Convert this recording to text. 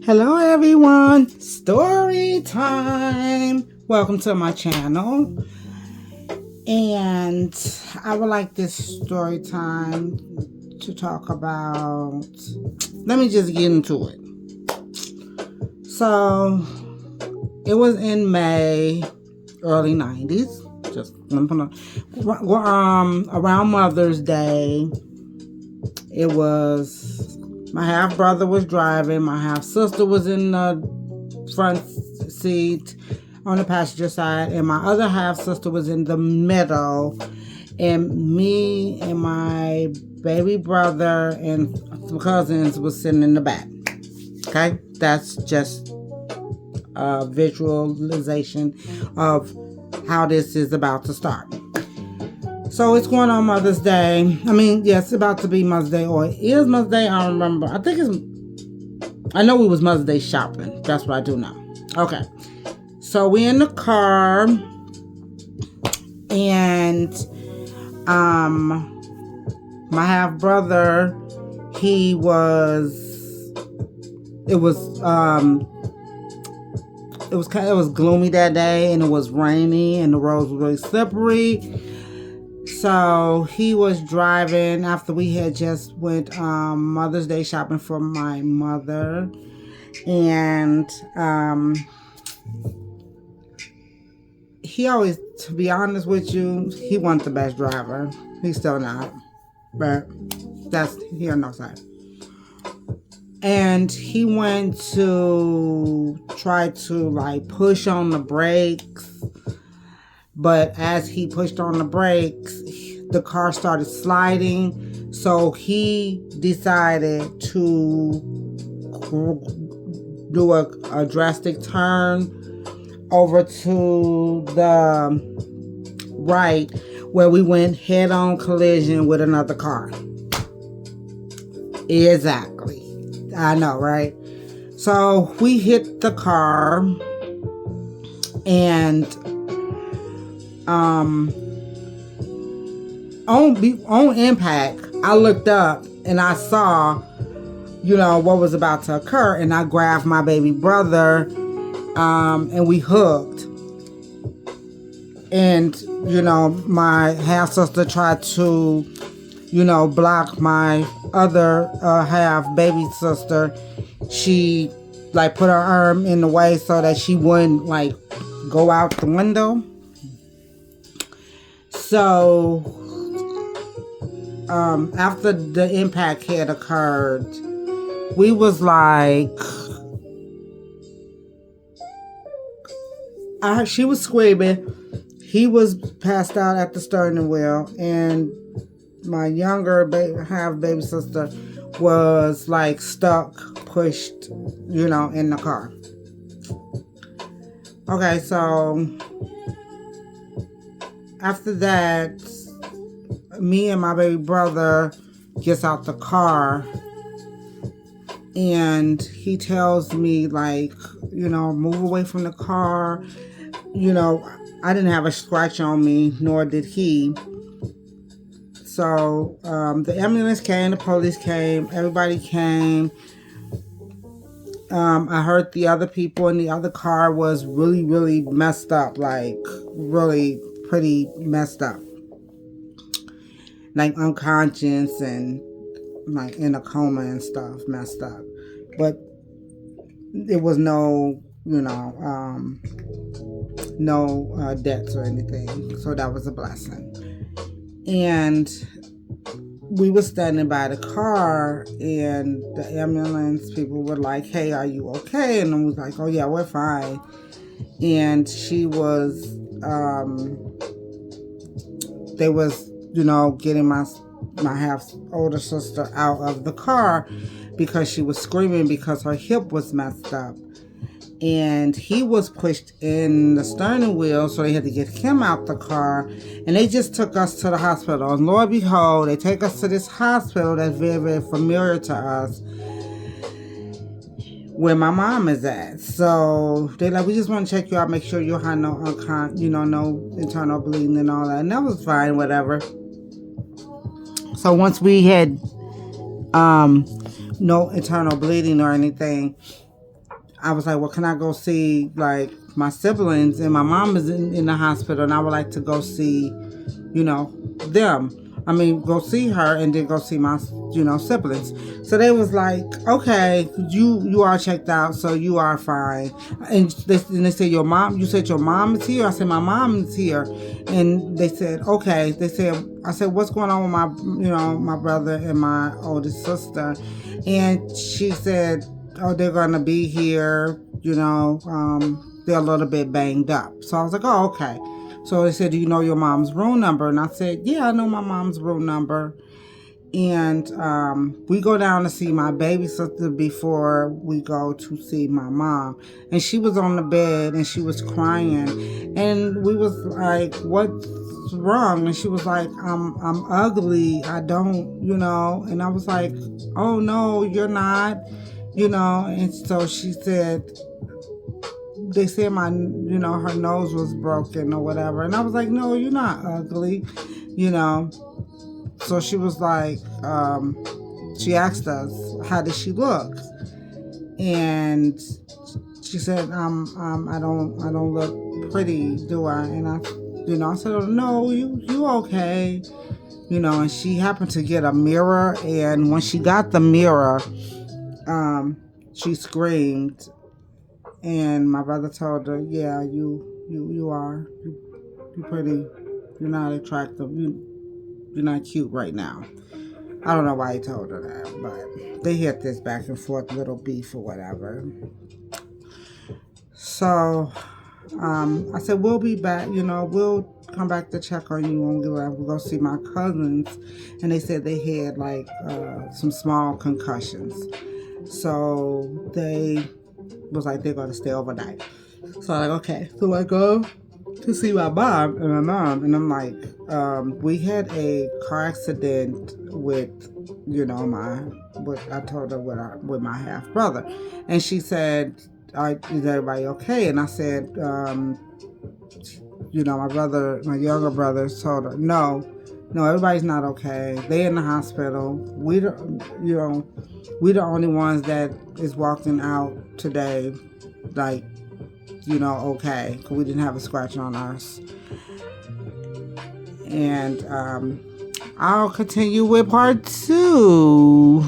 Hello everyone, story time. Welcome to my channel. And I would like this story time to talk about, let me just get into it. So it was in May, early 90s, just around Mother's Day. It was, my half brother was driving, my half sister was in the front seat on the passenger side, and my other half sister was in the middle, and me and my baby brother and some cousins was sitting in the back. Okay, that's just a visualization of how this is about to start. So it's going on Mother's Day. It's about to be Mother's Day, or it is Mother's Day. I don't remember. I know it was Mother's Day shopping. That's what I do know. Okay. So we in the car, and my half brother, it was gloomy that day, and it was rainy, and the roads were really slippery. So he was driving after we had just went Mother's Day shopping for my mother, and he always, to be honest with you, he wasn't the best driver. He's still not, but that's here no side. And he went to try to push on the brakes, but as he pushed on the brakes, the car started sliding. So he decided to do a drastic turn over to the right, where we went head-on collision with another car. Exactly. I know, right? So we hit the car, and on impact, I looked up and I saw, what was about to occur, and I grabbed my baby brother, and we hooked. And, my half sister tried to, block my other half baby sister. She put her arm in the way so that she wouldn't go out the window. So after the impact had occurred, we was she was screaming. He was passed out at the steering wheel, and my younger half baby sister was stuck, pushed, in the car. Okay, so after that, me and my baby brother gets out the car, and he tells me move away from the car. I didn't have a scratch on me, nor did he. So the ambulance came, the police came, everybody came. I heard the other people in the other car was really, really messed up, really pretty messed up, unconscious and in a coma and stuff, messed up. But there was no deaths or anything, so that was a blessing. And we were standing by the car, and the ambulance people were like, "Hey, are you okay?" And I was like, "Oh yeah, we're fine." And she was they was getting my half older sister out of the car because she was screaming because her hip was messed up. And he was pushed in the steering wheel, so they had to get him out the car. And they just took us to the hospital. And Lord behold, they take us to this hospital that's very, very familiar to us, where my mom is at. So they we just want to check you out, make sure you have no no internal bleeding and all that. And that was fine, whatever. So once we had no internal bleeding or anything. I was like, well, can I go see like my siblings? And my mom is in the hospital, and I would like to go see, them. I mean, go see her and then go see my, siblings. So they was like, okay, you are checked out, so you are fine. And they said, you said your mom is here? I said, my mom is here. And they said, okay. I said, what's going on with my brother and my oldest sister? And she said, oh, they're going to be here, they're a little bit banged up. So I was like, oh, okay. So they said, do you know your mom's room number? And I said, yeah, I know my mom's room number. And we go down to see my baby sister before we go to see my mom. And she was on the bed and she was crying. And we was like, what's wrong? And she was like, I'm ugly. I don't, And I was like, oh, no, you're not, And so she said, they said her nose was broken or whatever. And I was like, no, you're not ugly, So she was like, she asked us, how did she look? And she said, I don't look pretty, do I? And I said, oh, no, you okay. And she happened to get a mirror. And when she got the mirror, she screamed. And my brother told her, yeah, you are. You're pretty. You're not attractive. You're not cute right now. I don't know why he told her that, but they had this back and forth little beef or whatever. So I said, we'll be back. We'll come back to check on you when we'll go see my cousins. And they said they had like some small concussions. So they was like, they're going to stay overnight. So I'm like, okay. So I go to see my mom, and I'm like, we had a car accident with, I told her with my half brother. And she said, is everybody okay? And I said, my younger brother told her, no, everybody's not okay. They in the hospital. We the only ones that is walking out today, like, okay, because we didn't have a scratch on us. And I'll continue with part 2.